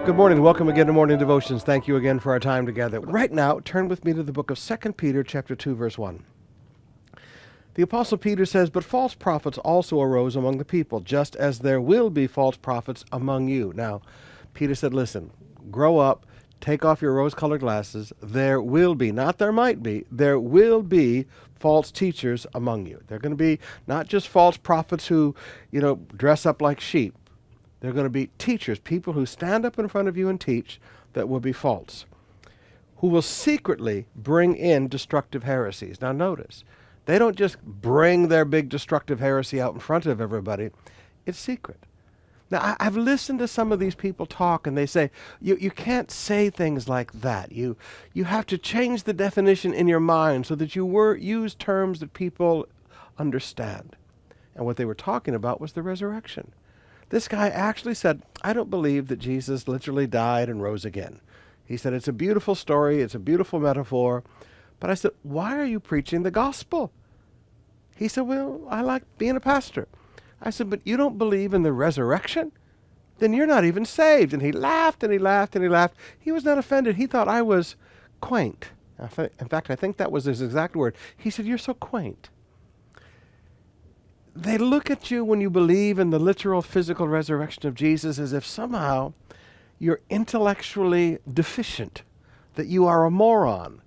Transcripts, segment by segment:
Good morning. Welcome again to Morning Devotions. Thank you again for our time together. Right now, turn with me to the book of 2 Peter chapter 2, verse 1. The Apostle Peter says, "But false prophets also arose among the people, just as there will be false prophets among you." Now, Peter said, listen, grow up, take off your rose-colored glasses. There will be, not there might be, there will be false teachers among you. They're going to be not just false prophets who, dress up like sheep. They're going to be teachers, people who stand up in front of you and teach that will be false, who will secretly bring in destructive heresies. Now notice, they don't just bring their big destructive heresy out in front of everybody. It's secret. Now, I've listened to some of these people talk, and they say, you can't say things like that. You have to change the definition in your mind so that you use terms that people understand. And what they were talking about was the resurrection. This guy actually said, I don't believe that Jesus literally died and rose again. He said, it's a beautiful story, it's a beautiful metaphor. But I said, why are you preaching the gospel? He said, well, I like being a pastor. I said, but you don't believe in the resurrection? Then you're not even saved. And he laughed and he laughed and he laughed. He was not offended. He thought I was quaint. In fact, I think that was his exact word. He said, you're so quaint. They look at you when you believe in the literal physical resurrection of Jesus as if somehow you're intellectually deficient, that you are a moron.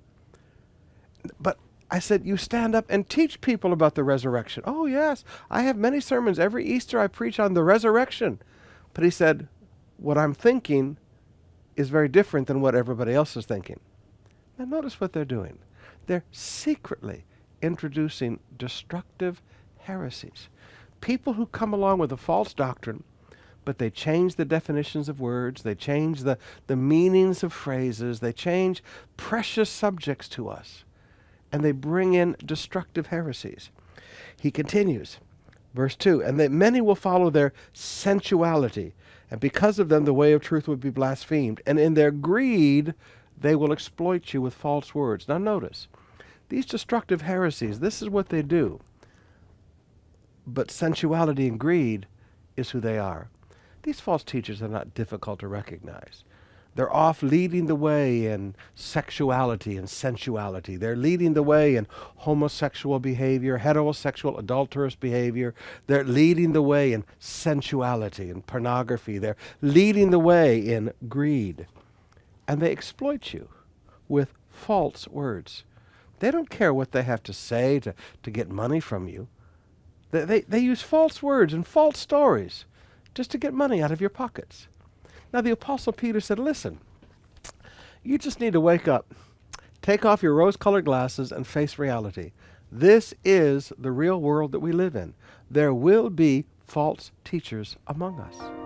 But I said, you stand up and teach people about the resurrection. Oh, yes, I have many sermons. Every Easter I preach on the resurrection. But he said, what I'm thinking is very different than what everybody else is thinking. Now notice what they're doing. They're secretly introducing destructive heresies. People who come along with a false doctrine, but they change the definitions of words, they change the meanings of phrases, they change precious subjects to us, and they bring in destructive heresies. He continues, verse 2, and that many will follow their sensuality, and because of them the way of truth would be blasphemed, and in their greed they will exploit you with false words. Now notice, these destructive heresies, this is what they do. But sensuality and greed is who they are. These false teachers are not difficult to recognize. They're off leading the way in sexuality and sensuality. They're leading the way in homosexual behavior, heterosexual, adulterous behavior. They're leading the way in sensuality and pornography. They're leading the way in greed. And they exploit you with false words. They don't care what they have to say to get money from you. They use false words and false stories just to get money out of your pockets. Now the Apostle Peter said, listen, you just need to wake up, take off your rose-colored glasses and face reality. This is the real world that we live in. There will be false teachers among us.